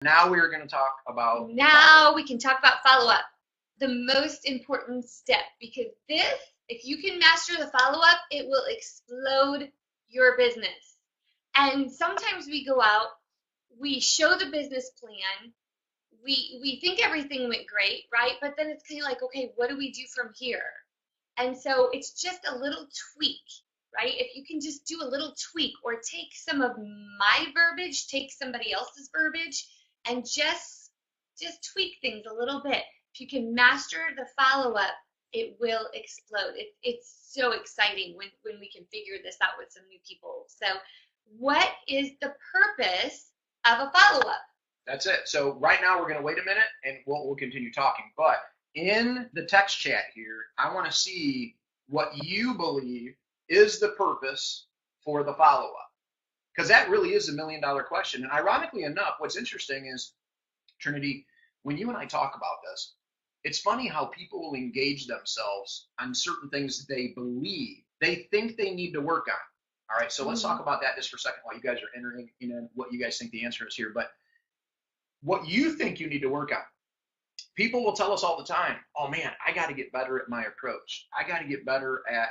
Now we are going to talk about. Now we can talk about follow-up, the most important step, because this, if you can master the follow-up, it will explode your business. And sometimes we go out, we show the business plan, we think everything went great, right? But then it's kind of like, okay, what do we do from here? And so it's just a little tweak, right? If you can just do a little tweak or take some of my verbiage, take somebody else's verbiage, and just tweak things a little bit. If you can master the follow-up, it will explode. It's so exciting when we can figure this out with some new people. So what is the purpose of a follow-up? That's it. So right now we're going to wait a minute and we'll continue talking. But in the text chat here, I want to see what you believe is the purpose for the follow-up. Because that really is $1 million question. And ironically enough, what's interesting is, Trinity, when you and I talk about this, it's funny how people will engage themselves on certain things they believe, they think they need to work on. All right, so let's talk about that just for a second while you guys are entering what you guys think the answer is here. But what you think you need to work on. People will tell us all the time, oh man, I got to get better at my approach. I got to get better at,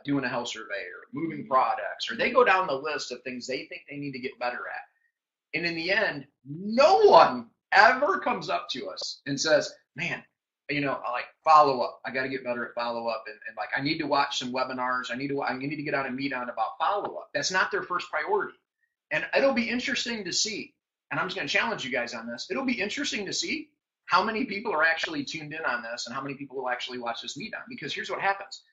doing a health survey or moving products, or they go down the list of things they think they need to get better at. And in the end, no one ever comes up to us and says, man, like follow up. I got to get better at follow up. And like, I need to watch some webinars. I need to get on a meet on about follow up. That's not their first priority. And it'll be interesting to see. And I'm just going to challenge you guys on this. It'll be interesting to see how many people are actually tuned in on this and how many people will actually watch this meet on. Because here's what happens.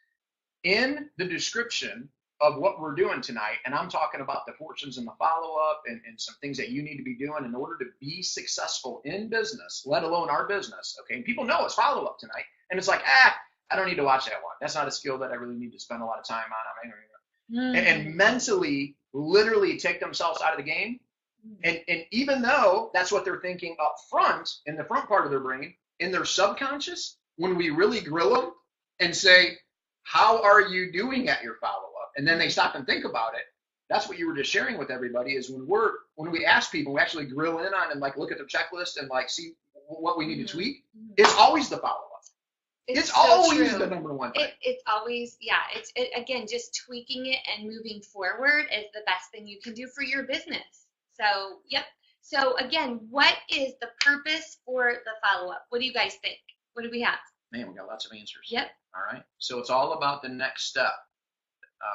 In the description of what we're doing tonight, and I'm talking about the fortunes and the follow-up and some things that you need to be doing in order to be successful in business, let alone our business, okay? And people know it's follow-up tonight. And it's like, I don't need to watch that one. That's not a skill that I really need to spend a lot of time on. And mentally, literally take themselves out of the game. And even though that's what they're thinking up front, in the front part of their brain, in their subconscious, when we really grill them and say, how are you doing at your follow-up? And then they stop and think about it. That's what you were just sharing with everybody is when we ask people, we actually grill in on and like look at their checklist and like see what we need to tweak. It's always the follow-up. It's so always true. The number one thing. It's always, again, just tweaking it and moving forward is the best thing you can do for your business. So, yep. So, again, what is the purpose for the follow-up? What do you guys think? What do we have? Man, we got lots of answers. Yep. All right. So, it's all about the next step.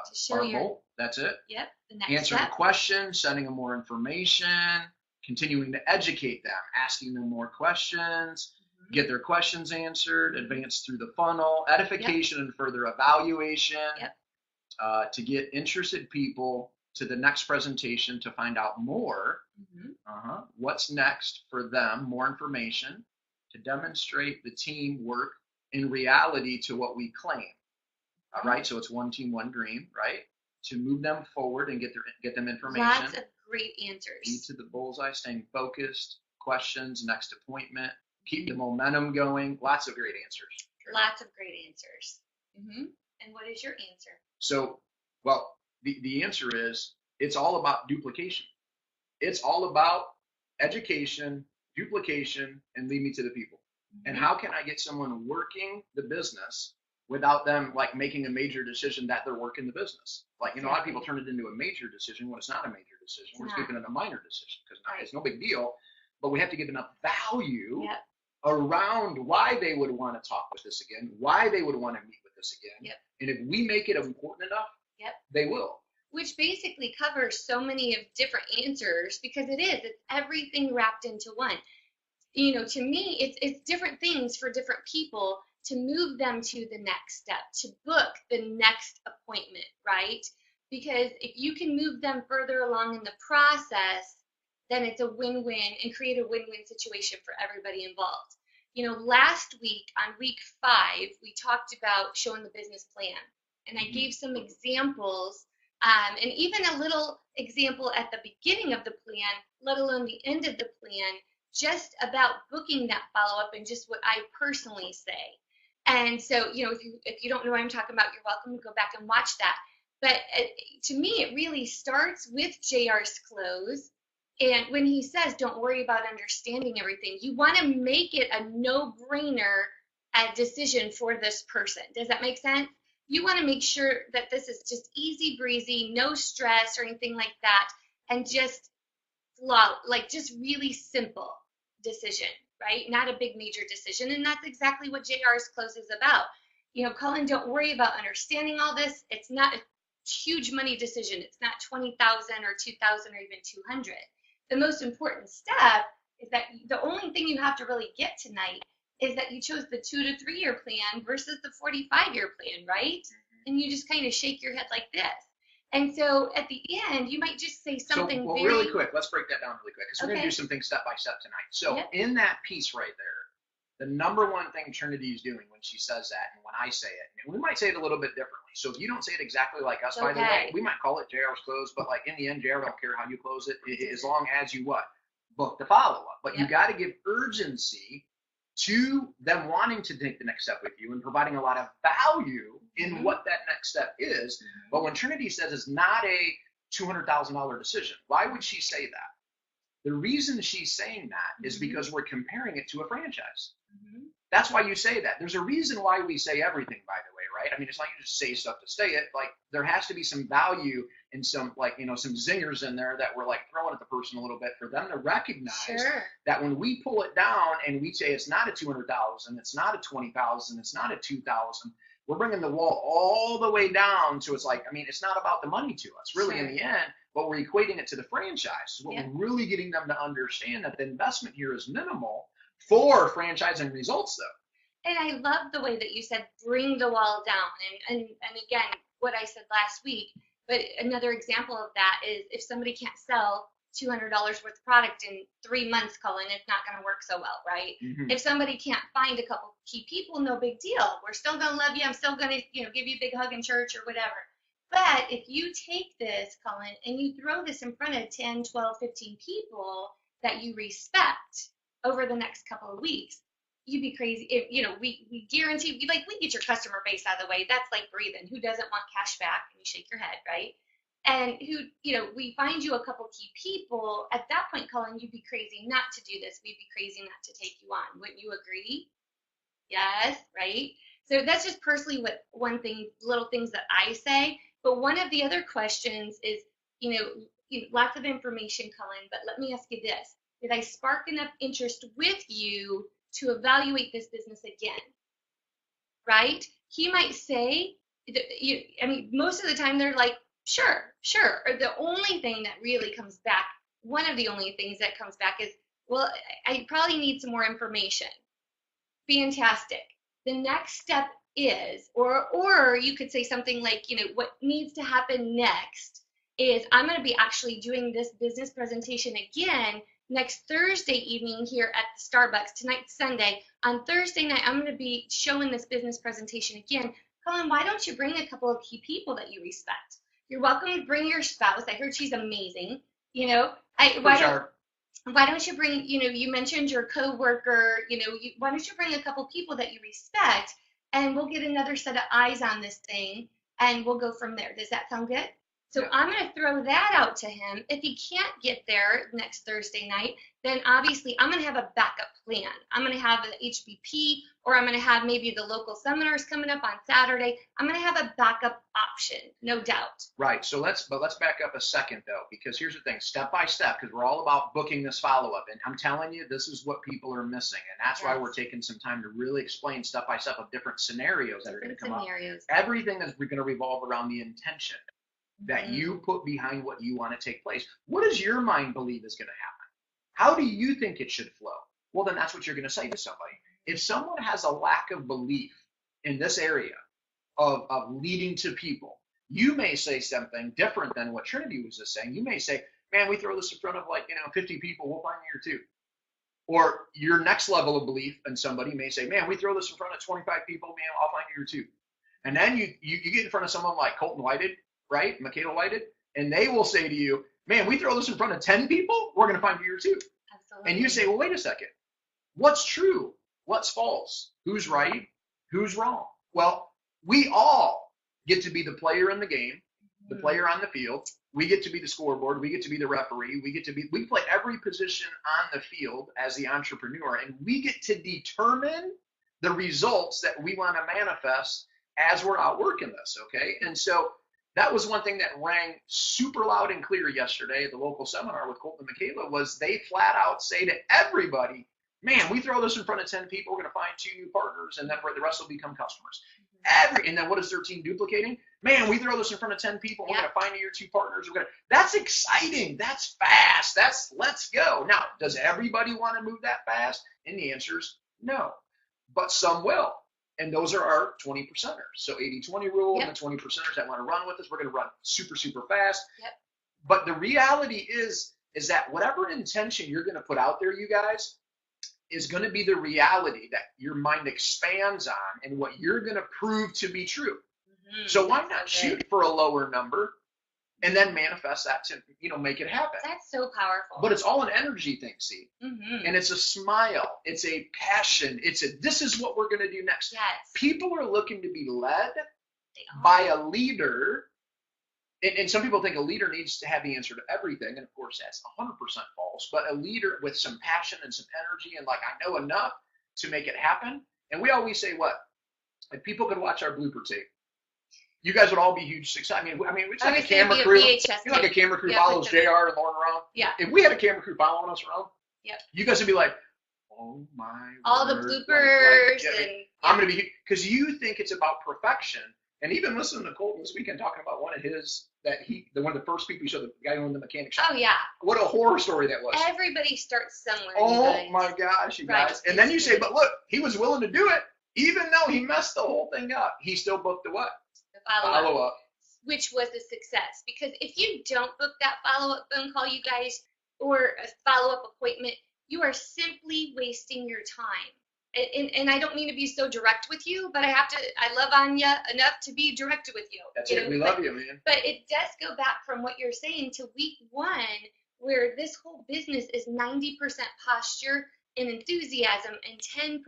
To show goal. That's it. Yep. The next Answer step. the question, sending them more information, continuing to educate them, asking them more questions, get their questions answered, advance through the funnel, edification and further evaluation, to get interested people to the next presentation to find out more. What's next for them, more information, to demonstrate the teamwork in reality to what we claim. All right, so it's one team, one dream, right? To move them forward and get them information. Lots of great answers. Be to the bullseye, staying focused, questions, next appointment, keep the momentum going. Lots of great answers. Lots of great answers. And what is your answer? So, well, the answer is it's all about duplication. It's all about education, duplication, and lead me to the people. And how can I get someone working the business without them like making a major decision that they're working the business? Like, a lot of people turn it into a major decision when it's not a major decision. We're just keeping it a minor decision because it's no big deal. But we have to give enough value around why they would want to talk with us again, why they would want to meet with us again. And if we make it important enough, they will. Which basically covers so many of different answers because it's everything wrapped into one. To me, it's different things for different people to move them to the next step, to book the next appointment, right? Because if you can move them further along in the process, then it's a win-win and create a win-win situation for everybody involved. Last week on week 5, we talked about showing the business plan. And I gave some examples and even a little example at the beginning of the plan, let alone the end of the plan, just about booking that follow-up and just what I personally say. And so, if you don't know what I'm talking about, you're welcome to go back and watch that. But to me, it really starts with JR's close. And when he says, don't worry about understanding everything, you want to make it a no-brainer decision for this person. Does that make sense? You want to make sure that this is just easy breezy, no stress or anything like that, and just flow, like just really simple decision, right? Not a big major decision. And that's exactly what JR's close is about. Colin, don't worry about understanding all this. It's not a huge money decision. It's not 20,000 or 2,000 or even 200. The most important step is that the only thing you have to really get tonight is that you chose the 2 to 3 year plan versus the 45-year plan, right? And you just kind of shake your head like this. And so at the end, you might just say something really quick, let's break that down really quick because we're going to do some things step by step tonight. So in that piece right there, the number one thing Trinity is doing when she says that and when I say it, and we might say it a little bit differently. So if you don't say it exactly like us, by the way, we might call it JR's close, but like in the end, JR don't care how you close it as long as you what? Book the follow-up. But you got to give urgency to them wanting to take the next step with you and providing a lot of value in what that next step is. But when Trinity says it's not a $200,000 decision, why would she say that? The reason she's saying that is because we're comparing it to a franchise. That's why you say that. There's a reason why we say everything, by the way, right? I mean, it's not you just say stuff to say it. Like, there has to be some value and some, like, some zingers in there that we're, like, throwing at the person a little bit for them to recognize that when we pull it down and we say it's not a 200,000, it's not a 20,000, it's not a 2,000, we're bringing the wall all the way down to it's like, I mean, it's not about the money to us, really, in the end, but we're equating it to the franchise. What we're really getting them to understand that the investment here is minimal for franchising results, though. And I love the way that you said bring the wall down. And again, what I said last week, but another example of that is if somebody can't sell $200 worth of product in 3 months, Colin, it's not going to work so well, right? If somebody can't find a couple key people, no big deal. We're still going to love you. I'm still going to, give you a big hug in church or whatever. But if you take this, Colin, and you throw this in front of 10, 12, 15 people that you respect over the next couple of weeks, you'd be crazy. If, we guarantee, we get your customer base out of the way. That's like breathing. Who doesn't want cash back? And you shake your head, right? And we find you a couple key people. At that point, Colin, you'd be crazy not to do this. We'd be crazy not to take you on. Wouldn't you agree? Yes, right? So that's just personally what little things that I say. But one of the other questions is, lots of information, Colin, but let me ask you this. Did I spark enough interest with you to evaluate this business again? Right? He might say, most of the time they're like, sure. Or the only thing that really comes back, one of the only things that comes back is, well, I probably need some more information. Fantastic. The next step is, or you could say something like, what needs to happen next is I'm going to be actually doing this business presentation again next Thursday evening here at the Starbucks. Tonight's Sunday. On Thursday night, I'm going to be showing this business presentation again. Colin, why don't you bring a couple of key people that you respect? You're welcome to bring your spouse. I heard she's amazing. Why don't you bring, you mentioned your coworker, why don't you bring a couple people that you respect, and we'll get another set of eyes on this thing, and we'll go from there. Does that sound good? So I'm going to throw that out to him. If he can't get there next Thursday night, then obviously I'm going to have a backup plan. I'm going to have an HBP, or I'm going to have maybe the local seminars coming up on Saturday. I'm going to have a backup option, no doubt. Right. So let's back up a second, though, because here's the thing, step by step, because we're all about booking this follow-up. And I'm telling you, this is what people are missing. And that's why we're taking some time to really explain step by step of different scenarios that are going to come up. Everything is going to revolve around the intention that you put behind what you want to take place. What does your mind believe is going to happen? How do you think it should flow? Well, then that's what you're going to say to somebody. If someone has a lack of belief in this area of leading to people, you may say something different than what Trinity was just saying. You may say, man, we throw this in front of 50 people, we'll find you here too. Or your next level of belief in somebody may say, man, we throw this in front of 25 people, man, I'll find you here too. And then you get in front of someone like Colton Whited, right? Michaela Whited, and they will say to you, man, we throw this in front of 10 people, we're going to find you here too. Absolutely. And you say, well, wait a second. What's true? What's false? Who's right? Who's wrong? Well, we all get to be the player in the game, the player on the field. We get to be the scoreboard. We get to be the referee. We play every position on the field as the entrepreneur, and we get to determine the results that we want to manifest as we're out working this, okay? And so that was one thing that rang super loud and clear yesterday at the local seminar with Colton and Michaela, was they flat out say to everybody, man, we throw this in front of 10 people, we're going to find 2 new partners, and then the rest will become customers. And then what is their team duplicating? Man, we throw this in front of 10 people, we're going to find your 2 partners. That's exciting. That's fast. Let's go. Now, does everybody want to move that fast? And the answer is no. But some will. And those are our 20 percenters. So 80-20 rule, and the 20 percenters that want to run with us, we're going to run super, super fast. But the reality is that whatever intention you're going to put out there, you guys, is going to be the reality that your mind expands on and what you're going to prove to be true. So why not shoot for a lower number and then manifest that to, make it happen? That's so powerful. But it's all an energy thing, see? And it's a smile. It's a passion. This is what we're going to do next. Yes. People are looking to be led by a leader. And some people think a leader needs to have the answer to everything. And of course, that's 100% false. But a leader with some passion and some energy and I know enough to make it happen. And we always say what? If people could watch our blooper tape, you guys would all be huge success. I mean, it's like a camera crew. Like a camera crew follows JR and Lauren around. Yeah. If we had a camera crew following us around, you guys would be like, oh my. All the bloopers I'm going to be, because you think it's about perfection. And even listening to Colton this weekend talking about one of his, one of the first people he showed, the guy who owned the mechanic shop. Oh, yeah. What a horror story that was. Everybody starts somewhere. Oh my gosh, you guys. And then you say, but look, he was willing to do it. Even though he messed the whole thing up, he still booked the what? Follow-up. Which was a success. Because if you don't book that follow-up phone call, you guys, or a follow-up appointment, you are simply wasting your time. And I don't mean to be so direct with you, but I love Anya enough to be direct with you. That's it. We love you, man. But it does go back from what you're saying to week 1, where this whole business is 90% posture and enthusiasm and 10%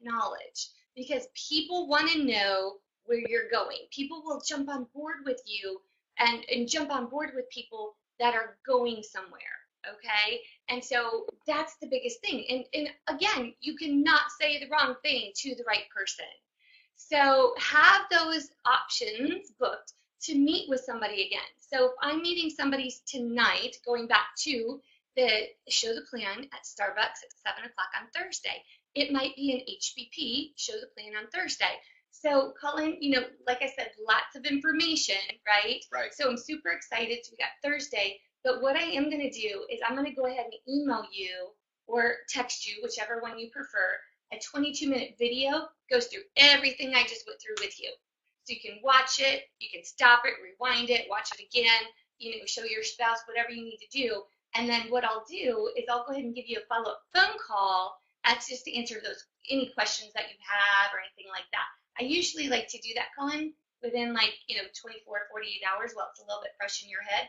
knowledge. Because people want to know where you're going. People will jump on board with you and jump on board with people that are going somewhere. Okay, and so that's the biggest thing. And again, you cannot say the wrong thing to the right person. So have those options booked to meet with somebody again. So if I'm meeting somebody tonight, going back to the show the plan at Starbucks at 7 o'clock on Thursday, it might be an HBP, show the plan on Thursday. So Colin, like I said, lots of information, right? Right. So I'm super excited. So we got Thursday. But what I am going to do is I'm going to go ahead and email you or text you, whichever one you prefer. A 22-minute video goes through everything I just went through with you. So you can watch it, you can stop it, rewind it, watch it again, show your spouse, whatever you need to do. And then what I'll do is I'll go ahead and give you a follow-up phone call. That's just to answer any questions that you have or anything like that. I usually like to do that, Colin, within 24, 48 hours while it's a little bit fresh in your head.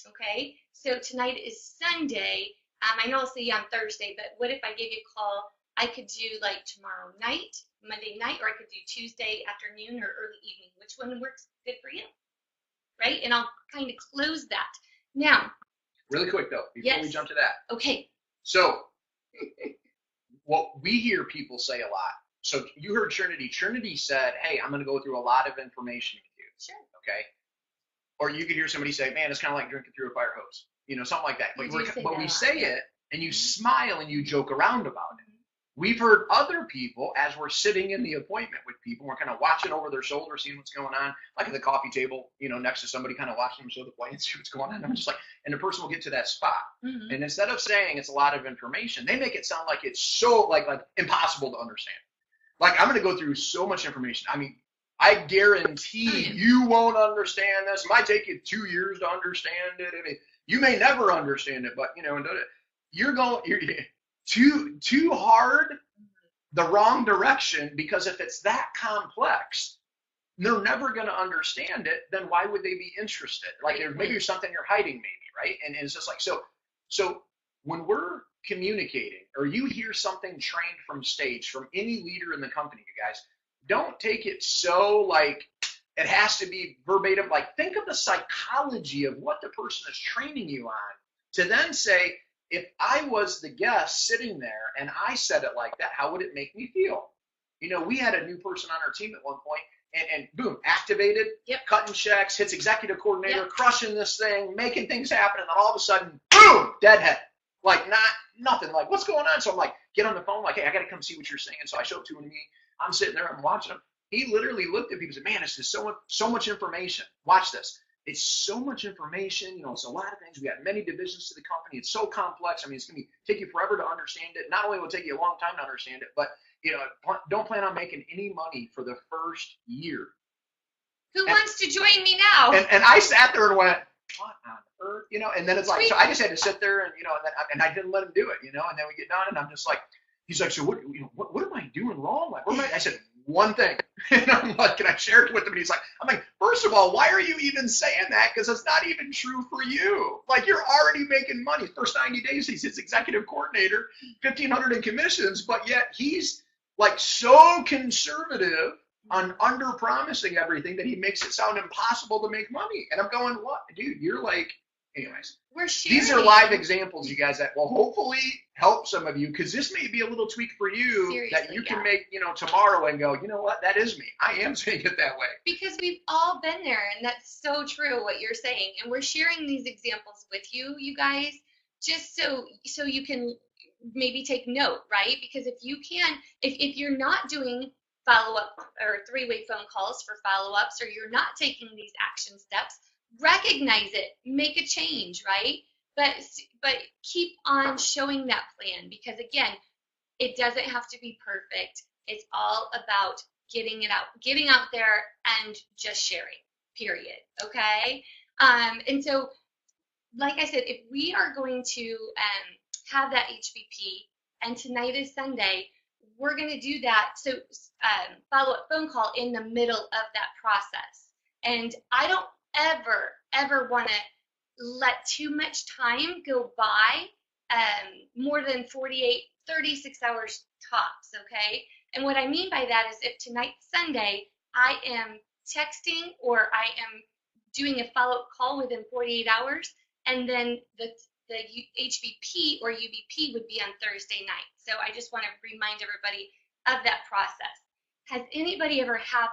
Okay, so tonight is Sunday. I know I'll see you on Thursday, but what if I gave you a call? I could do tomorrow night, Monday night, or I could do Tuesday afternoon or early evening. Which one works good for you? Right? And I'll kind of close that. Now. Really quick, though, before we jump to that. Okay. So what we hear people say a lot. So you heard Trinity. Trinity said, hey, I'm going to go through a lot of information with you. Sure. Okay. Or you could hear somebody say, man, it's kind of like drinking through a fire hose, something like that. But we say it and you smile and you joke around about it. We've heard other people, as we're sitting in the appointment with people, we're kind of watching over their shoulder, seeing what's going on, like at the coffee table, next to somebody, kind of watching them show the play and see what's going on. I'm just like, and the person will get to that spot. Mm-hmm. And instead of saying it's a lot of information, they make it sound like it's so like impossible to understand. Like, I'm going to go through so much information. I mean, I guarantee you won't understand this. It might take you 2 years to understand it. I mean, you may never understand it, but you're going too hard the wrong direction, because if it's that complex, they're never going to understand it. Then why would they be interested? Like, maybe there's something you're hiding, maybe, right? And it's just like, so when we're communicating, or you hear something trained from stage from any leader in the company, you guys, don't take it so It has to be verbatim. Like, think of the psychology of what the person is training you on to then say, if I was the guest sitting there and I said it like that, how would it make me feel? You know, we had a new person on our team at one point, and boom, activated, cutting checks, hits executive coordinator, crushing this thing, making things happen, and then all of a sudden, boom, deadhead. Like, nothing. Like, what's going on? So I'm like, get on the phone, like, hey, I got to come see what you're saying. So I show it to him, and I'm sitting there, I'm watching him. He literally looked at me and said, man, it's just so much information. Watch this. It's so much information. You know, it's a lot of things. We got many divisions to the company. It's so complex. I mean, it's going to take you forever to understand it. Not only will it take you a long time to understand it, but, you know, don't plan on making any money for the first year. Who wants to join me now? And I sat there and went, what on earth? You know, and then it's like, so I just had to sit there and, you know, and I didn't let him do it, you know, and then we get done and I'm just like, he's like, so what am I doing wrong? Like, what am I said, one thing. And I'm like, can I share it with him? And he's like, I'm like, first of all, why are you even saying that? Because it's not even true for you. Like, you're already making money. First 90 days, he's his executive coordinator, $1,500 in commissions, but yet he's like so conservative on under promising everything that he makes it sound impossible to make money. And I'm going, what? Dude, you're like, anyways. These are live examples, you guys, that will hopefully help some of you, because this may be a little tweak for you. Seriously, that you can make, you know, tomorrow and go, you know what, that is me. I am saying it that way. Because we've all been there, and that's so true what you're saying. And we're sharing these examples with you, you guys, just so you can maybe take note, right? Because if you're not doing follow-up or three-way phone calls for follow-ups, or you're not taking these action steps, recognize it, make a change, right? But keep on showing that plan, because again, it doesn't have to be perfect. It's all about getting out there and just sharing, period. Okay? And so, like I said, if we are going to have that HVP, and tonight is Sunday, we're going to do that. So follow-up phone call in the middle of that process. And I don't ever want to let too much time go by, more than 36 hours tops, okay? And what I mean by that is, if tonight's Sunday, I am texting or I am doing a follow-up call within 48 hours, and then the HVP or UVP would be on Thursday night. So I just want to remind everybody of that process. Has anybody ever had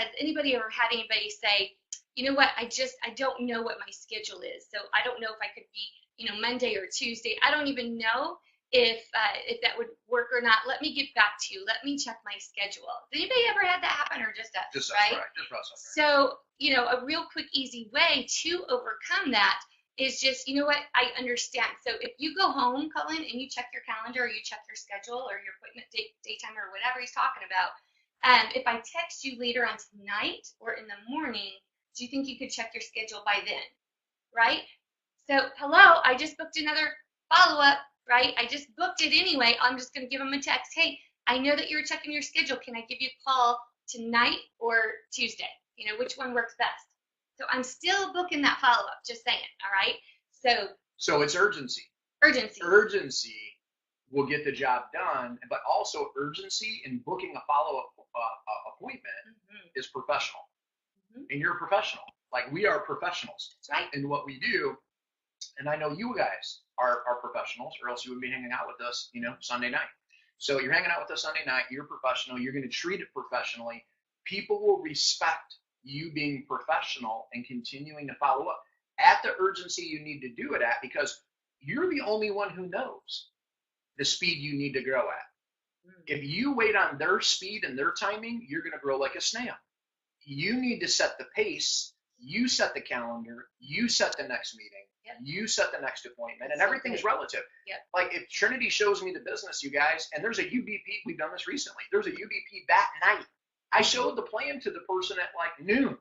anybody say, you know what, I don't know what my schedule is, so I don't know if I could be, you know, Monday or Tuesday. I don't even know if that would work or not. Let me get back to you. Let me check my schedule. Has anybody ever had that happen, or just us? Just right? Just us. So, you know, a real quick, easy way to overcome that is just, you know what, I understand. So if you go home, Cullen, and you check your calendar, or you check your schedule, or your appointment daytime, or whatever he's talking about, if I text you later on tonight or in the morning, do you think you could check your schedule by then, right? So, hello, I just booked another follow-up, right? I just booked it anyway. I'm just going to give him a text. Hey, I know that you were checking your schedule. Can I give you a call tonight or Tuesday? You know, which one works best? So I'm still booking that follow-up, just saying, all right? So it's urgency. Urgency will get the job done, but also urgency in booking a follow-up appointment is professional. And you're a professional. Like, we are professionals. That's right. In what we do. And I know you guys are professionals, or else you would be hanging out with us, you know, Sunday night. So you're hanging out with us Sunday night. You're professional. You're going to treat it professionally. People will respect you being professional and continuing to follow up at the urgency you need to do it at, because you're the only one who knows the speed you need to grow at. If you wait on their speed and their timing, you're going to grow like a snail. You need to set the pace. You set the calendar. You set the next meeting. You set the next appointment, and everything's relative. Like, if Trinity shows me the business, you guys, and there's a UBP, we've done this recently, there's a UBP that night. I showed the plan to the person at like noon.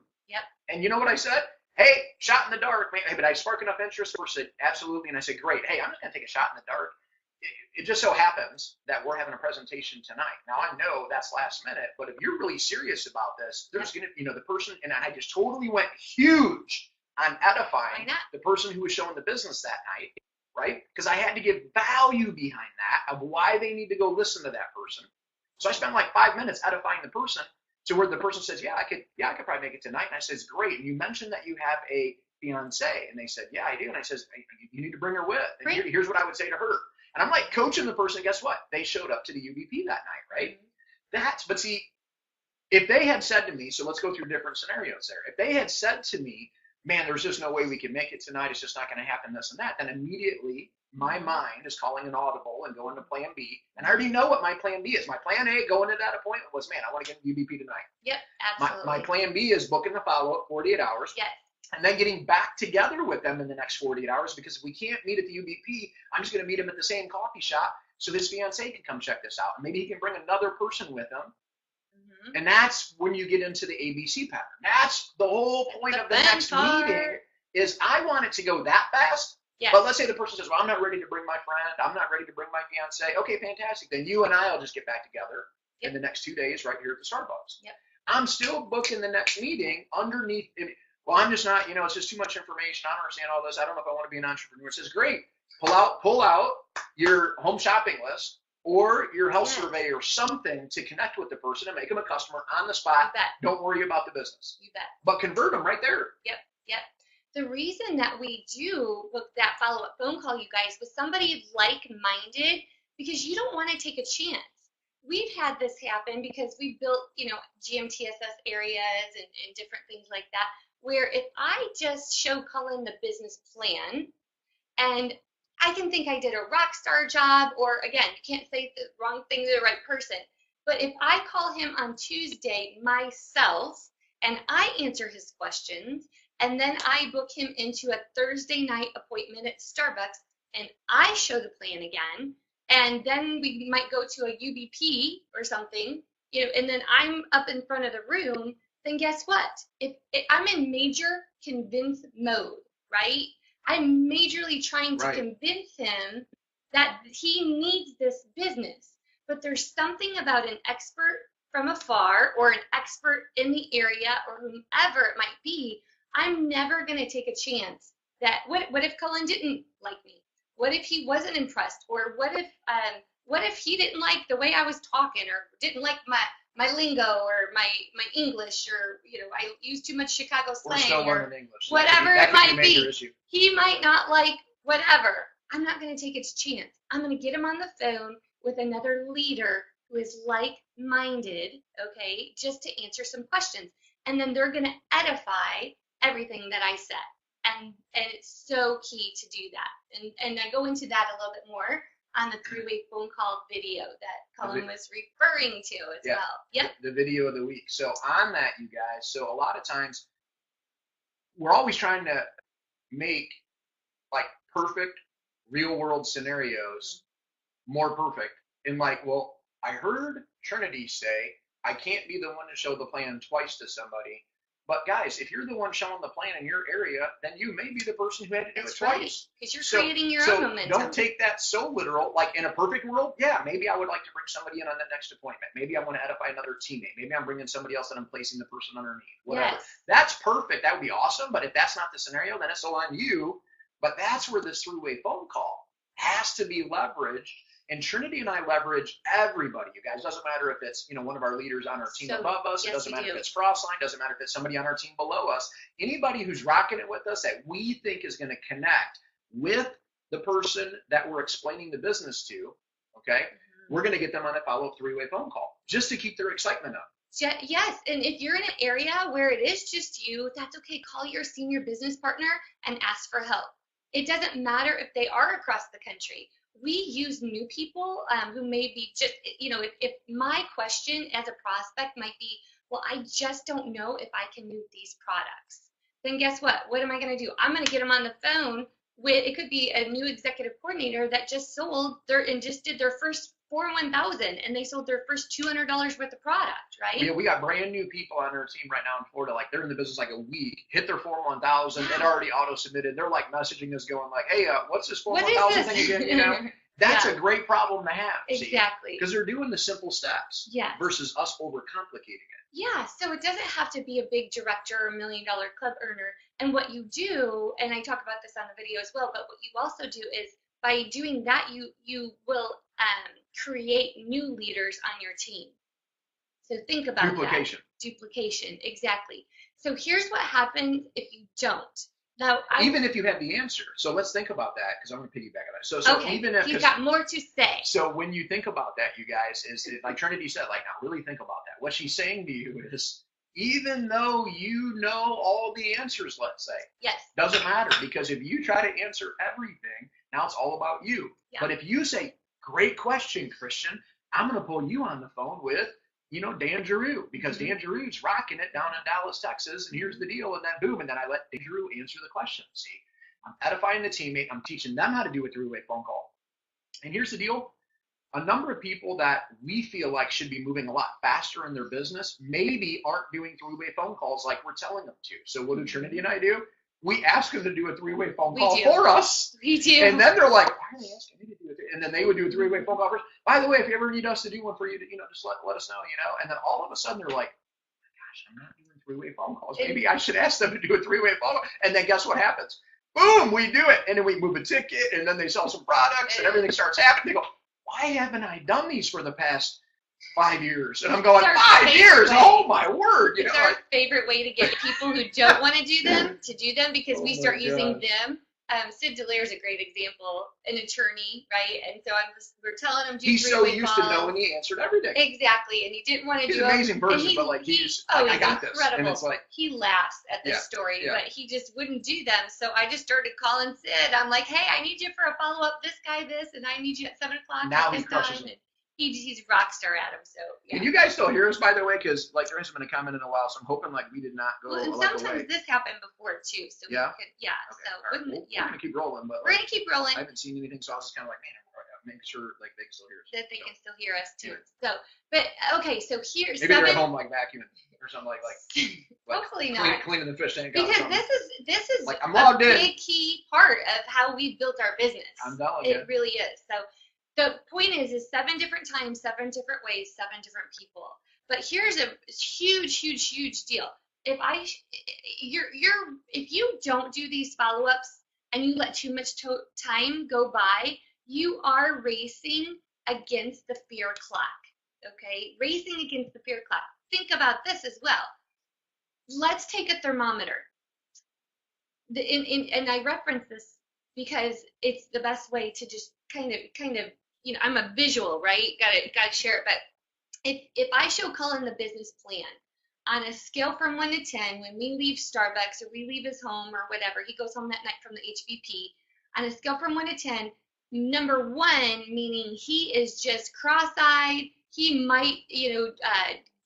And you know what I said? Hey, shot in the dark, man. Hey, but I spark enough interest. The person said, absolutely. And I said, great. Hey, I'm just going to take a shot in the dark. It just so happens that we're having a presentation tonight. Now, I know that's last minute, but if you're really serious about this, there's going to, you know, the person, and I just totally went huge on edifying the person who was showing the business that night, right? Because I had to give value behind that of why they need to go listen to that person. So I spent like 5 minutes edifying the person. to where the person says, yeah, I could probably make it tonight. And I says, great. And you mentioned that you have a fiance. And they said, yeah, I do. And I says, you need to bring her with. And here's what I would say to her. And I'm like coaching the person. Guess what? They showed up to the UBP that night, right? But see, if they had said to me, so let's go through different scenarios there. If they had said to me, man, there's just no way we can make it tonight, it's just not going to happen, this and that, then immediately my mind is calling an audible and going to plan B. And I already know what my plan B is. My plan A going to that appointment was, man, I want to get UBP tonight. Yep, absolutely. My plan B is booking the follow-up 48 hours. Yes. And then getting back together with them in the next 48 hours, because if we can't meet at the UBP, I'm just going to meet him at the same coffee shop so his fiance can come check this out. And maybe he can bring another person with him. And that's when you get into the ABC pattern. That's the whole point of the next meeting is I want it to go that fast. Yes. But let's say the person says, well, I'm not ready to bring my friend. I'm not ready to bring my fiance. Okay, fantastic. Then you and I will just get back together in the next 2 days right here at the Starbucks. Yep. I'm still booking the next meeting underneath. Well, I'm just not, it's just too much information. I don't understand all this. I don't know if I want to be an entrepreneur. It says, great. Pull out your home shopping list or your health survey or something to connect with the person and make them a customer on the spot. Don't worry about the business. You bet. But convert them right there. Yep. The reason that we do book that follow-up phone call, you guys, with somebody like-minded, because you don't want to take a chance. We've had this happen because we built, GMTSS areas and different things like that, where if I just show Cullen the business plan and I can think I did a rock star job, or again, you can't say the wrong thing to the right person. But if I call him on Tuesday myself and I answer his questions, and then I book him into a Thursday night appointment at Starbucks and I show the plan again, and then we might go to a UBP or something, and then I'm up in front of the room, then guess what? If I'm in major convince mode, right? I'm majorly trying to convince him that he needs this business. But there's something about an expert from afar or an expert in the area or whomever it might be. I'm never going to take a chance that what if Cullen didn't like me? What if he wasn't impressed? Or what if he didn't like the way I was talking, or didn't like my lingo or my English, or I use too much Chicago slang, we're still learning English. Whatever it might be. Issue. He might not like whatever. I'm not going to take a chance. I'm going to get him on the phone with another leader who is like-minded, okay, just to answer some questions. And then they're going to edify everything that I said. And it's so key to do that. And I go into that a little bit more on the three-way phone call video that Cullen was referring to as well. Yep. The video of the week. So on that, you guys, so a lot of times we're always trying to make like perfect real-world scenarios more perfect. And like, well, I heard Trinity say, I can't be the one to show the plan twice to somebody. But guys, if you're the one showing the plan in your area, then you may be the person who had to do it twice. Because you're creating your own momentum. Don't take that so literal. Like in a perfect world, yeah, maybe I would like to bring somebody in on the next appointment. Maybe I want to edify another teammate. Maybe I'm bringing somebody else and I'm placing the person underneath. Whatever. Yes. That's perfect. That would be awesome. But if that's not the scenario, then it's all on you. But that's where this three-way phone call has to be leveraged. And Trinity and I leverage everybody, you guys. Doesn't matter if it's one of our leaders on our team above us. It doesn't matter if it's Crossline. Doesn't matter if it's somebody on our team below us. Anybody who's rocking it with us that we think is going to connect with the person that we're explaining the business to, okay, we're going to get them on a follow-up three-way phone call just to keep their excitement up. Yes, and if you're in an area where it is just you, that's okay. Call your senior business partner and ask for help. It doesn't matter if they are across the country. We use new people who may be just, if my question as a prospect might be, well, I just don't know if I can move these products. Then guess what? What am I going to do? I'm going to get them on the phone with, it could be a new executive coordinator that just sold just did their first Form 1000 and they sold their first $200 worth of product, right? Yeah, we got brand new people on our team right now in Florida. Like they're in the business like a week, hit their Form 1000, and already auto submitted. They're like messaging us going like, hey, what's this Form 1000 thing again? That's a great problem to have. Exactly. Because they're doing the simple steps versus us overcomplicating it. Yeah, so it doesn't have to be a big director or $1 million club earner. And what you do, and I talk about this on the video as well, but what you also do is by doing that, you will create new leaders on your team. So think about duplication. duplication. Exactly. So here's what happens if you don't. Now, even if you have the answer. So let's think about that, because I'm going to piggyback on that. So okay, even if you've got more to say. So when you think about that, you guys, is like Trinity said, like, now really think about that. What she's saying to you is, even though you know all the answers, let's say, yes, doesn't matter, because if you try to answer everything, now it's all about you. Yeah. But if you say, great question, Christian, I'm going to pull you on the phone with, Dan Giroux, because Dan Giroux's rocking it down in Dallas, Texas, and here's the deal, and then boom, and then I let Dan Giroux answer the question. See, I'm edifying the teammate, I'm teaching them how to do a three-way phone call. And here's the deal. A number of people that we feel like should be moving a lot faster in their business maybe aren't doing three-way phone calls like we're telling them to. So what do Trinity and I do? We ask them to do a three-way phone call for us. We do. And then they're like, why are they asking me to do it? And then they would do a three-way phone call first. By the way, if you ever need us to do one for you, just let us know, And then all of a sudden they're like, oh my gosh, I'm not doing three-way phone calls. Maybe I should ask them to do a three-way phone call. And then guess what happens? Boom, we do it. And then we move a ticket, and then they sell some products, and everything starts happening. They go, why haven't I done these for the past 5 years? And I'm going, 5 years? Oh, my word. It's our favorite way to get people who don't want to do them because we start using them. Sid Dallaire is a great example, an attorney, right? And so we're telling him, he's so used to knowing the answer to everything. Exactly, and he didn't want to do it. He's an amazing person, but like I got this. Incredible. And it's like, he laughs at this story, but he just wouldn't do them. So I just started calling Sid. I'm like, hey, I need you for a follow-up, this guy, this, and I need you at 7 o'clock. Now he crushes them. He's a rock star at him. So Can you guys still hear us, by the way? Because like there hasn't been a comment in a while, so I'm hoping like we did not go. Well, and sometimes this happened before too, so we could, Okay. So right. We're gonna keep rolling, but we're gonna keep rolling. I haven't seen anything, so I was just kind of like, man, make sure like they can still hear us. That they can still hear us too. So, but okay, so here's maybe they're at home like vacuuming or something like hopefully not cleaning the fish tank. Because this is like, I'm a big key part of how we built our business. I'm telling you. It really is. So the point is 7 different times, 7 different ways, 7 different people. But here's a huge deal. If you don't do these follow-ups and you let too much time go by, you are racing against the fear clock. Okay, racing against the fear clock. Think about this as well. Let's take a thermometer. And I reference this because it's the best way to just kind of I'm a visual, right? Gotta share it. But if I show Cullen the business plan on a scale from 1 to 10, when we leave Starbucks or we leave his home or whatever, he goes home that night from the HVP, on a scale from 1 to 10, number 1 meaning he is just cross-eyed. He might,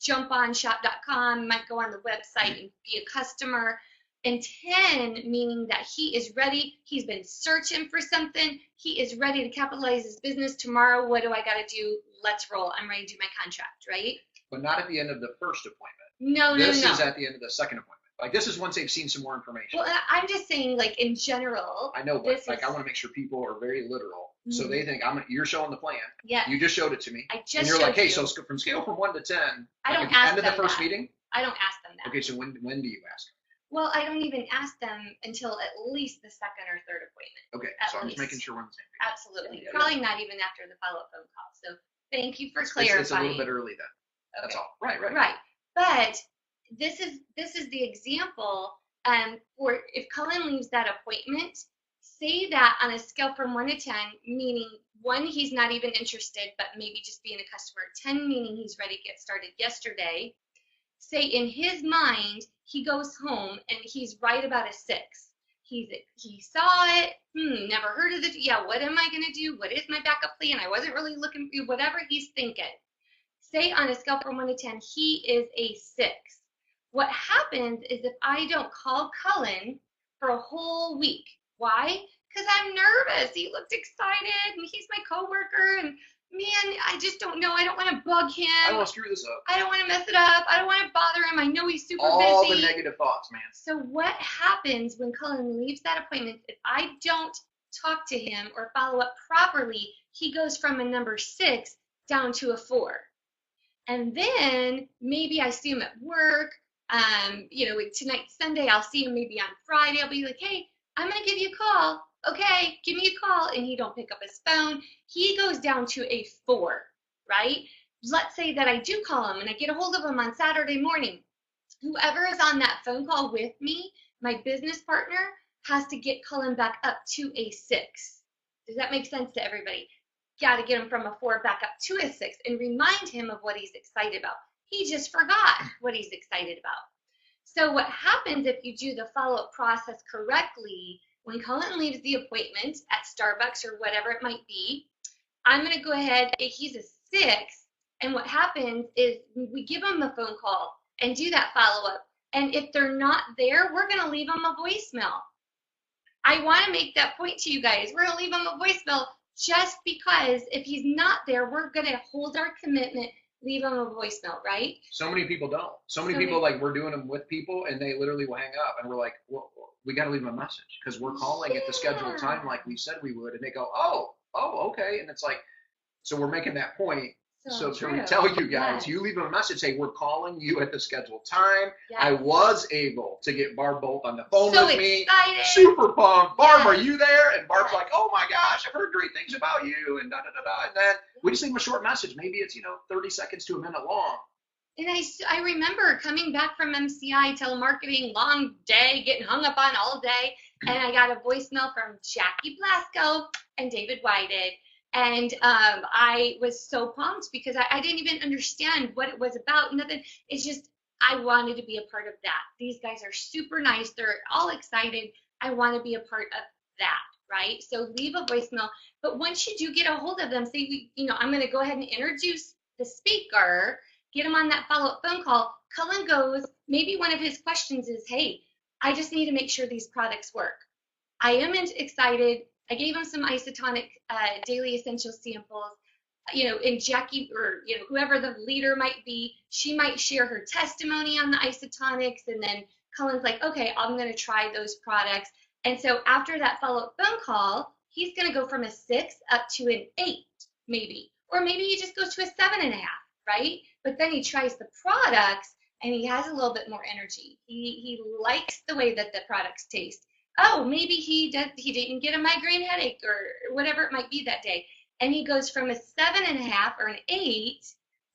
jump on shop.com, might go on the website and be a customer. And 10 meaning that he is ready. He's been searching for something. He is ready to capitalize his business tomorrow. What do I got to do? Let's roll. I'm ready to do my contract, right? But not at the end of the first appointment. No. This is at the end of the second appointment. Like, this is once they've seen some more information. Well, I'm just saying, like, in general. I know, but I want to make sure people are very literal. Mm-hmm. So they think, you're showing the plan. Yeah. You just showed it to me. I just and you're like, hey, so from scale from 1 to 10, I don't at ask the end of the first meeting? I don't ask them that. Okay, so when do you ask them? Well, I don't even ask them until at least the second or third appointment. Okay, so I'm just making sure we're on the same page. Absolutely. Yeah. Probably not even after the follow-up phone call. So thank you for clarifying. It's a little bit early then. Okay. That's all. Right. Right. But this is the example for if Cullen leaves that appointment, say that on a scale from 1 to 10, meaning 1, he's not even interested, but maybe just being a customer. 10 meaning he's ready to get started yesterday. Say in his mind, he goes home and he's right about a 6. He saw it. Never heard of it. Yeah, what am I going to do? What is my backup plan? I wasn't really looking for whatever he's thinking. Say on a scale from 1 to 10, he is a 6. What happens is if I don't call Cullen for a whole week, why? Because I'm nervous. He looked excited and he's my coworker and man, I just don't know. I don't want to bug him. I don't want to screw this up. I don't want to mess it up. I don't want to bother him. I know he's super busy. All the negative thoughts, man. So what happens when Cullen leaves that appointment, if I don't talk to him or follow up properly, he goes from a number 6 down to a 4. And then maybe I see him at work. Tonight's Sunday. I'll see him maybe on Friday. I'll be like, hey, I'm going to give you a call. Okay, give me a call. And he don't pick up his phone. He goes down to a 4, right? Let's say that I do call him and I get a hold of him on Saturday morning. Whoever is on that phone call with me, my business partner, has to get Cullen back up to a 6. Does that make sense to everybody? Got to get him from a 4 back up to a 6 and remind him of what he's excited about. He just forgot what he's excited about. So what happens if you do the follow-up process correctly, when Cullen leaves the appointment at Starbucks or whatever it might be, I'm going to go ahead, if he's a 6, and what happens is we give him a phone call and do that follow-up. And if they're not there, we're going to leave them a voicemail. I want to make that point to you guys. We're going to leave them a voicemail just because if he's not there, we're going to hold our commitment, leave them a voicemail, right? So many people don't. So many people, like, we're doing them with people, and they literally will hang up, and we're like, well, we got to leave them a message because we're calling at the scheduled time like we said we would, and they go, oh, okay, and it's like, so we're making that point. So we tell you guys, you leave them a message, say, we're calling you at the scheduled time. Yes. I was able to get Barb both on the phone with me. Super pumped. Barb, are you there? And Barb's like, oh my gosh, I've heard great things about you, and da-da-da-da. And then we just leave them a short message. Maybe it's, 30 seconds to a minute long. And I remember coming back from MCI, telemarketing, long day, getting hung up on all day, and I got a voicemail from Jackie Blasco and David Whited. And I was so pumped because I didn't even understand what it was about. Nothing. It's just I wanted to be a part of that. These guys are super nice. They're all excited. I want to be a part of that, right? So leave a voicemail. But once you do get a hold of them, say, I'm going to go ahead and introduce the speaker, get him on that follow-up phone call. Cullen goes, maybe one of his questions is, hey, I just need to make sure these products work. I am excited. I gave him some isotonic daily essential samples, and Jackie or, whoever the leader might be, she might share her testimony on the isotonics. And then Cullen's like, okay, I'm going to try those products. And so after that follow-up phone call, he's going to go from a 6 up to an 8, maybe. Or maybe he just goes to a 7.5, right? But then he tries the products and he has a little bit more energy. He likes the way that the products taste. Oh, maybe he didn't get a migraine headache or whatever it might be that day. And he goes from a 7.5 or an 8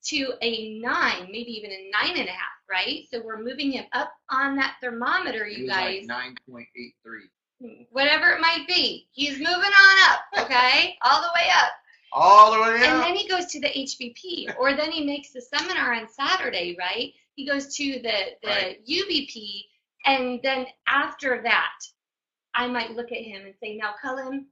to a 9, maybe even a 9.5, right? So we're moving him up on that thermometer, you guys. Like 9.83. Whatever it might be. He's moving on up, okay? All the way up. All the way up. And then he goes to the HBP, or then he makes the seminar on Saturday, right? He goes to the UBP, and then after that, I might look at him and say, now, Cullen,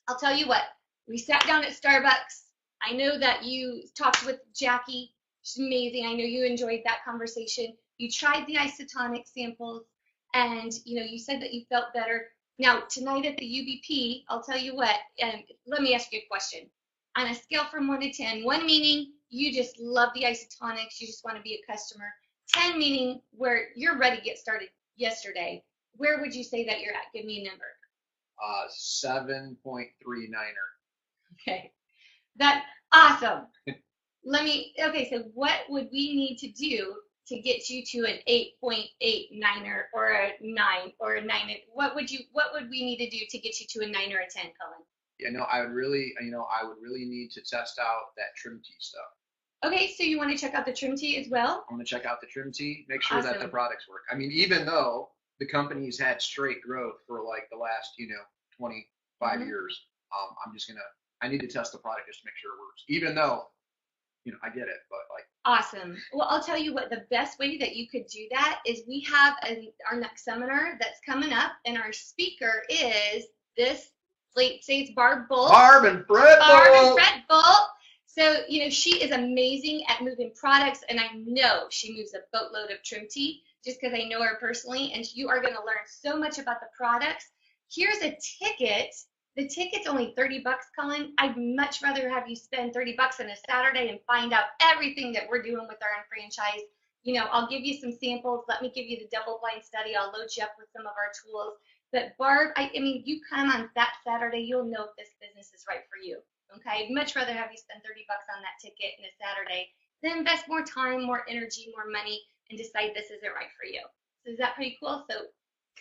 I'll tell you what. We sat down at Starbucks. I know that you talked with Jackie. She's amazing. I know you enjoyed that conversation. You tried the isotonic samples, and you said that you felt better. Now, tonight at the UBP, I'll tell you what, and let me ask you a question. On a scale from 1 to 10, 1 meaning you just love the isotonics, you just want to be a customer, 10 meaning where you're ready to get started yesterday, where would you say that you're at? Give me a number. 7.39er. Okay, that's awesome. Okay, so what would we need to do to get you to an 8.89er or a 9 or a 9? What would we need to do to get you to a 9 or a 10, Cullen? I would really need to test out that trim tea stuff. Okay, so you want to check out the trim tea as well? I'm going to check out the trim tea, make sure that the products work. I mean, even though the company's had straight growth for like the last, 25 years, I need to test the product just to make sure it works. Even though, I get it, but like. Awesome. Well, I'll tell you what, the best way that you could do that is we have our next seminar that's coming up, and our speaker is say it's Barb Bolt. Barb and Fred Bolt. So, she is amazing at moving products, and I know she moves a boatload of trim tea just because I know her personally, and you are going to learn so much about the products. Here's a ticket. The ticket's only $30, Cullen. I'd much rather have you spend $30 on a Saturday and find out everything that we're doing with our franchise. I'll give you some samples. Let me give you the double-blind study. I'll load you up with some of our tools. But Barb, you come on that Saturday, you'll know if this business is right for you. Okay, I'd much rather have you spend $30 on that ticket in a Saturday than invest more time, more energy, more money, and decide this isn't right for you. So is that pretty cool?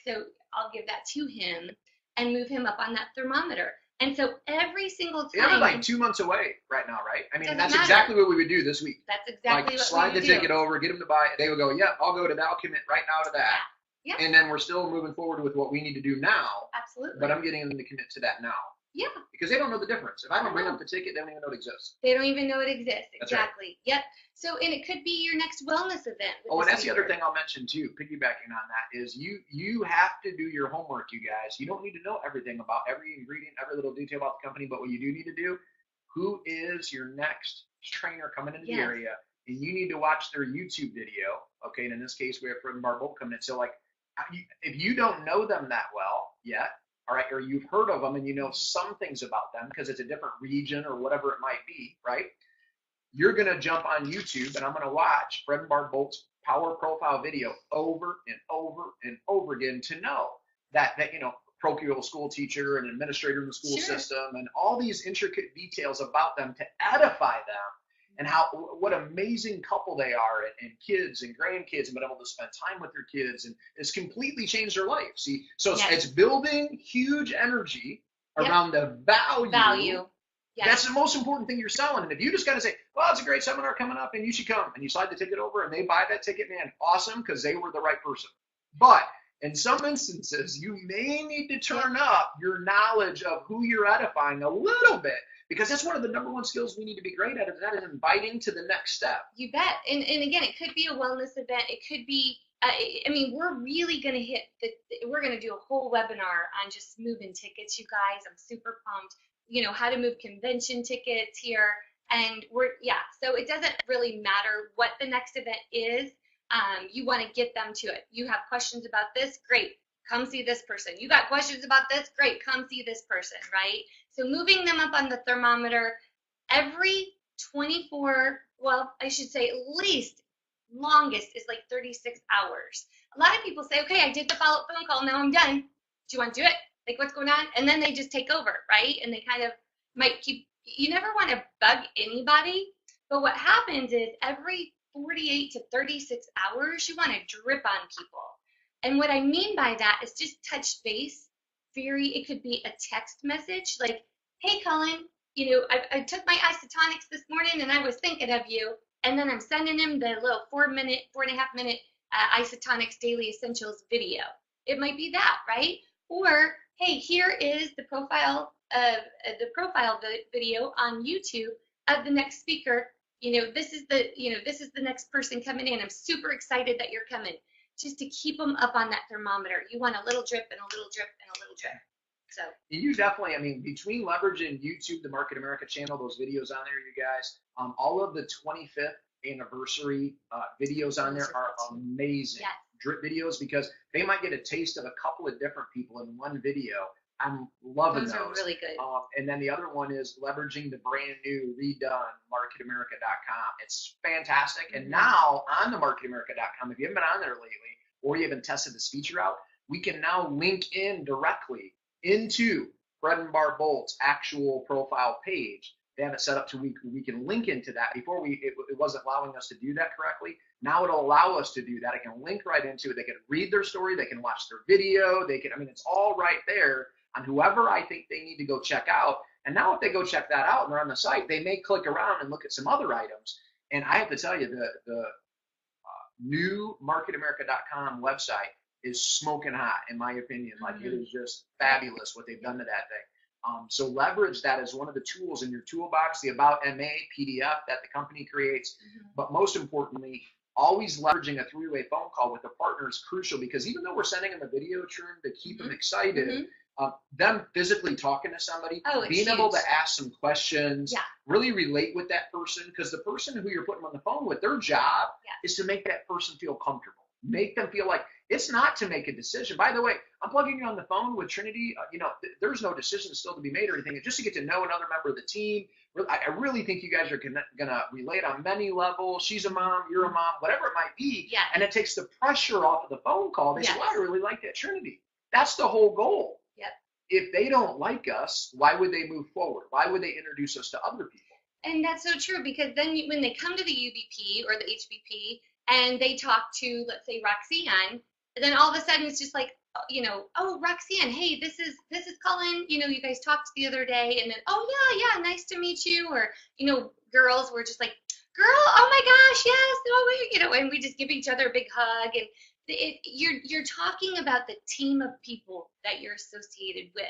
So I'll give that to him and move him up on that thermometer. And so every single Yeah, we're time, like 2 months away right now, right? I mean, doesn't that's matter. exactly what we would do this week. That's exactly Like, what slide we the would ticket do. over, get them to buy it. They would go, yeah, I'll go to that. I'll commit right now to that. Yeah. And then we're still moving forward with what we need to do now. Absolutely. But I'm getting them to commit to that now. Yeah. Because they don't know the difference. If I don't bring up the ticket, they don't even know it exists. They don't even know it exists. That's Exactly. right. Yep. So, and it could be your next wellness event. Oh, and that's the other thing I'll mention too, piggybacking on that, is you have to do your homework, you guys. You don't need to know everything about every ingredient, every little detail about the company, but what you do need to do, who is your next trainer coming into the area, and you need to watch their YouTube video, okay? And in this case, we have Fred and Barbolt coming in. So, like, if you don't know them that well yet, all right, or you've heard of them and you know some things about them because it's a different region or whatever it might be, right? You're going to jump on YouTube and I'm going to watch Fred and Barbolt's power profile video over and over and over again to know that you know, parochial school teacher and administrator in the school system and all these intricate details about them to edify them and what amazing couple they are and kids and grandkids and being able to spend time with their kids, and it's completely changed their life. See, so it's building huge energy around the value. Yes. That's the most important thing you're selling. And if you just got to say, well, it's a great seminar coming up and you should come, and you slide the ticket over and they buy that ticket, man, awesome, because they were the right person. But in some instances, you may need to turn up your knowledge of who you're edifying a little bit, because that's one of the number one skills we need to be great at, is that is inviting to the next step. You bet. And again, it could be a wellness event. It could be, I mean, we're really going to we're going to do a whole webinar on just moving tickets, you guys. I'm super pumped. You know, how to move convention tickets here. And so it doesn't really matter what the next event is. You want to get them to it. You have questions about this? Great. Come see this person. You got questions about this? Great. Come see this person, right? So moving them up on the thermometer every 24, well, I should say at least longest is like 36 hours. A lot of people say, okay, I did the follow-up phone call. Now I'm done. Do you want to do it? Like, what's going on? And then they just take over, right? And they kind of might you never want to bug anybody. But what happens is every 48 to 36 hours, you want to drip on people. And what I mean by that is just touch base. It could be a text message like, hey, Colin, you know, I took my isotonics this morning and I was thinking of you. And then I'm sending him the little 4.5 minute isotonics daily essentials video. It might be that, right? Or, hey, here is the profile video on YouTube of the next speaker. You know, this is the next person coming in. I'm super excited that you're coming. Just to keep them up on that thermometer. You want a little drip and a little drip and a little drip. So you definitely, I mean, between leveraging YouTube, the Market America channel, those videos on there, you guys, all of the 25th anniversary videos on there are amazing. Yes. Drip videos, because they might get a taste of a couple of different people in one video. I'm loving those. Those are really good. And then the other one is leveraging the brand new redone marketamerica.com. It's fantastic. Mm-hmm. And now on the marketamerica.com, if you haven't been on there lately or you haven't tested this feature out, we can now link in directly into Fred and Barbolt's actual profile page. They have it set up to we can link into that. Before it wasn't allowing us to do that correctly. Now it'll allow us to do that. I can link right into it. They can read their story. They can watch their video. It's all right there on whoever I think they need to go check out. And now if they go check that out and they're on the site, they may click around and look at some other items. And I have to tell you, the new marketamerica.com website is smoking hot, in my opinion. Like, it is just fabulous what they've done to that thing. So leverage that as one of the tools in your toolbox, the About MA PDF that the company creates. Mm-hmm. But most importantly, always leveraging a three-way phone call with a partner is crucial, because even though we're sending them a video trim to keep them excited, them physically talking to somebody, being able to ask some questions, really relate with that person, because the person who you're putting on the phone with, their job is to make that person feel comfortable, make them feel like it's not to make a decision. By the way, I'm plugging you on the phone with Trinity. There's no decision still to be made or anything. It's just to get to know another member of the team. I really think you guys are going to relate on many levels. She's a mom, you're a mom, whatever it might be. Yeah. And it takes the pressure off of the phone call. They say, well, I really like that Trinity. That's the whole goal. Yep. If they don't like us, why would they move forward? Why would they introduce us to other people? And that's so true, because then when they come to the UVP or the HVP and they talk to, let's say, Roxanne, then all of a sudden it's just like, oh, Roxanne, hey, this is Colin. You guys talked the other day, and then, oh yeah, nice to meet you. Or girls were just like, girl, oh my gosh, yes, and we just give each other a big hug, and you're talking about the team of people that you're associated with.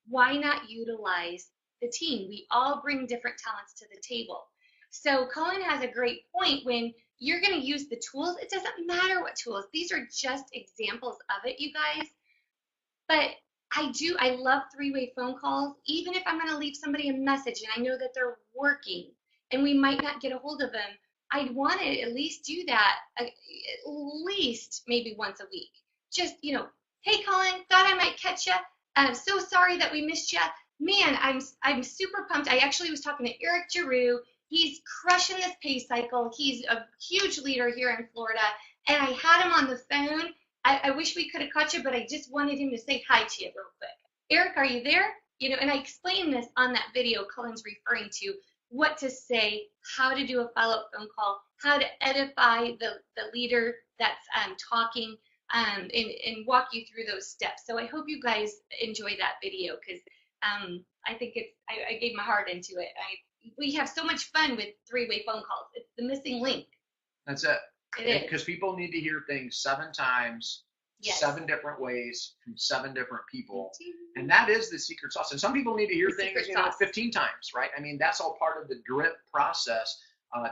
Why not utilize the team? We all bring different talents to the table. So Colin has a great point. When you're going to use the tools, it doesn't matter what tools. These are just examples of it, you guys. But I love three-way phone calls, even if I'm going to leave somebody a message and I know that they're working and we might not get a hold of them. I'd want to at least do that at least maybe once a week. Just, hey, Colin, thought I might catch you. I'm so sorry that we missed you. Man, I'm super pumped. I actually was talking to Eric Giroux. He's crushing this pay cycle. He's a huge leader here in Florida. And I had him on the phone. I wish we could have caught you, but I just wanted him to say hi to you real quick. Eric, are you there? And I explained this on that video Colin's referring to, what to say, how to do a follow-up phone call, how to edify the leader that's talking, and walk you through those steps. So I hope you guys enjoy that video, because I think I gave my heart into it. We have so much fun with three-way phone calls. It's the missing link. That's it. It is. Because people need to hear things 7 times, Yes. 7 different ways from 7 different people. And that is the secret sauce. And some people need to hear things 15 times, right? I mean, that's all part of the drip process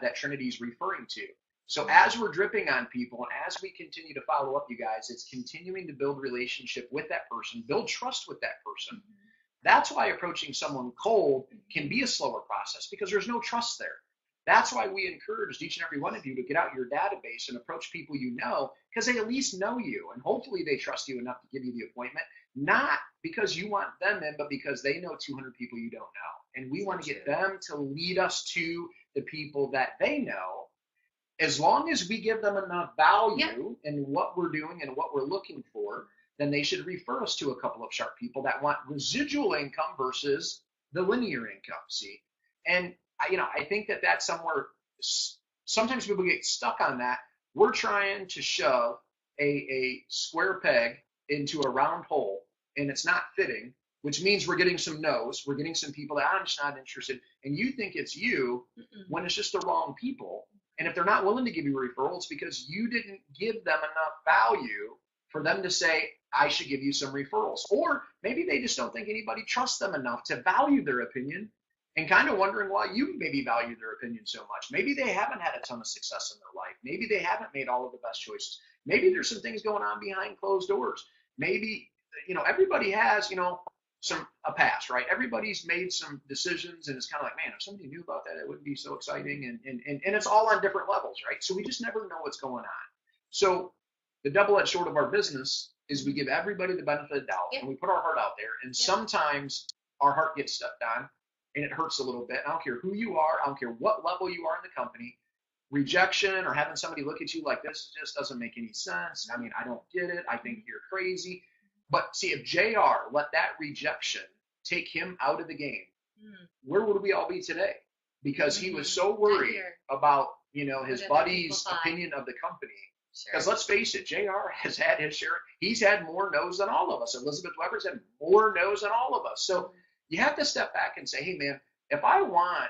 that Trinity's referring to. So as we're dripping on people, and as we continue to follow up, you guys, it's continuing to build relationship with that person, build trust with that person. Mm-hmm. That's why approaching someone cold can be a slower process, because there's no trust there. That's why we encouraged each and every one of you to get out your database and approach people you know, because they at least know you, and hopefully they trust you enough to give you the appointment, not because you want them in, but because they know 200 people you don't know. And we want to get them to lead us to the people that they know. As long as we give them enough value in what we're doing and what we're looking for, then they should refer us to a couple of sharp people that want residual income versus the linear income, see? And I think that that's somewhere, sometimes people get stuck on that. We're trying to shove a square peg into a round hole, and it's not fitting, which means we're getting some no's. We're getting some people that I'm just not interested, and you think it's you when it's just the wrong people. And if they're not willing to give you referrals, because you didn't give them enough value for them to say, I should give you some referrals. Or maybe they just don't think anybody trusts them enough to value their opinion, and kind of wondering why you maybe value their opinion so much. Maybe they haven't had a ton of success in their life. Maybe they haven't made all of the best choices. Maybe there's some things going on behind closed doors. Maybe, everybody has, a past, right? Everybody's made some decisions, and it's kind of like, man, if somebody knew about that, it wouldn't be so exciting. And it's all on different levels, right? So we just never know what's going on. So the double-edged sword of our business is we give everybody the benefit of the doubt, and we put our heart out there. And sometimes our heart gets stepped on, and it hurts a little bit. I don't care who you are. I don't care what level you are in the company. Rejection or having somebody look at you like, this just doesn't make any sense. I mean, I don't get it. I think you're crazy. But see, if JR let that rejection take him out of the game, where would we all be today? Because he was so worried about, his buddy's opinion of the company. Because let's face it, JR has had his share. He's had more no's than all of us. Elizabeth Weber's had more no's than all of us. So you have to step back and say, hey, man, if I want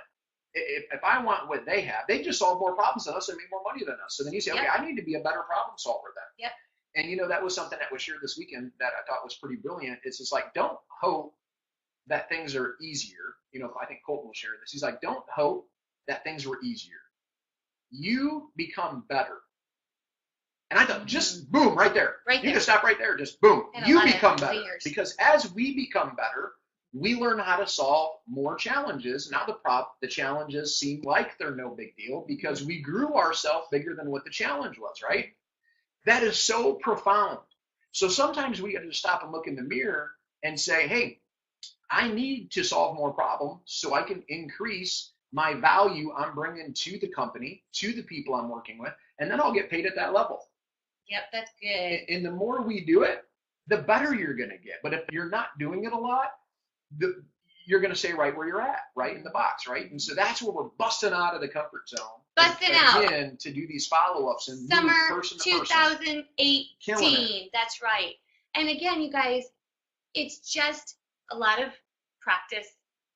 what they have, they just solve more problems than us and make more money than us. So then you say, okay, I need to be a better problem solver then. Yep. And, that was something that was shared this weekend that I thought was pretty brilliant. It's just like, don't hope that things are easier. I think Colton will share this. He's like, don't hope that things were easier. You become better. And I thought, just boom, right there. Right there. You just stop right there. Just boom. You become better. Because as we become better, we learn how to solve more challenges. Now the challenges seem like they're no big deal because we grew ourselves bigger than what the challenge was, right? That is so profound. So sometimes we got to stop and look in the mirror and say, hey, I need to solve more problems so I can increase my value I'm bringing to the company, to the people I'm working with, and then I'll get paid at that level. Yep, that's good. And the more we do it, the better you're going to get. But if you're not doing it a lot, you're going to stay right where you're at, right in the box, right? And so that's where we're busting out of the comfort zone. Again, to do these follow-ups and Summer person to 2018. That's right. And again, you guys, it's just a lot of practice,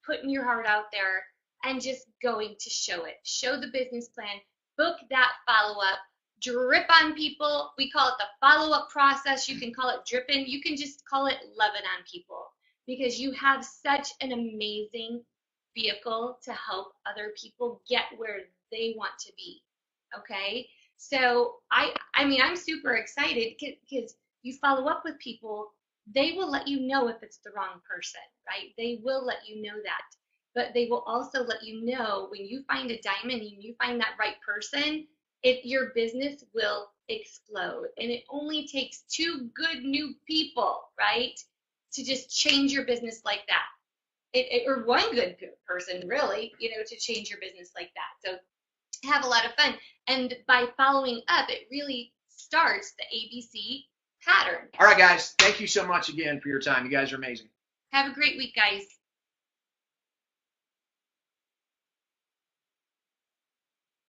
putting your heart out there, and just going to show it. Show the business plan, book that follow-up, drip on people. We call it the follow-up process. You can call it dripping. You can just call it loving on people, because you have such an amazing vehicle to help other people get where they want to be. Okay? So I mean, I'm super excited because you follow up with people. They will let you know if it's the wrong person, right? They will let you know that. But they will also let you know when you find a diamond and you find that right person, your business will explode. And it only takes 2 good new people, right, to just change your business like that. Or 1 good person, really, to change your business like that. So have a lot of fun. And by following up, it really starts the ABC pattern. All right, guys. Thank you so much again for your time. You guys are amazing. Have a great week, guys.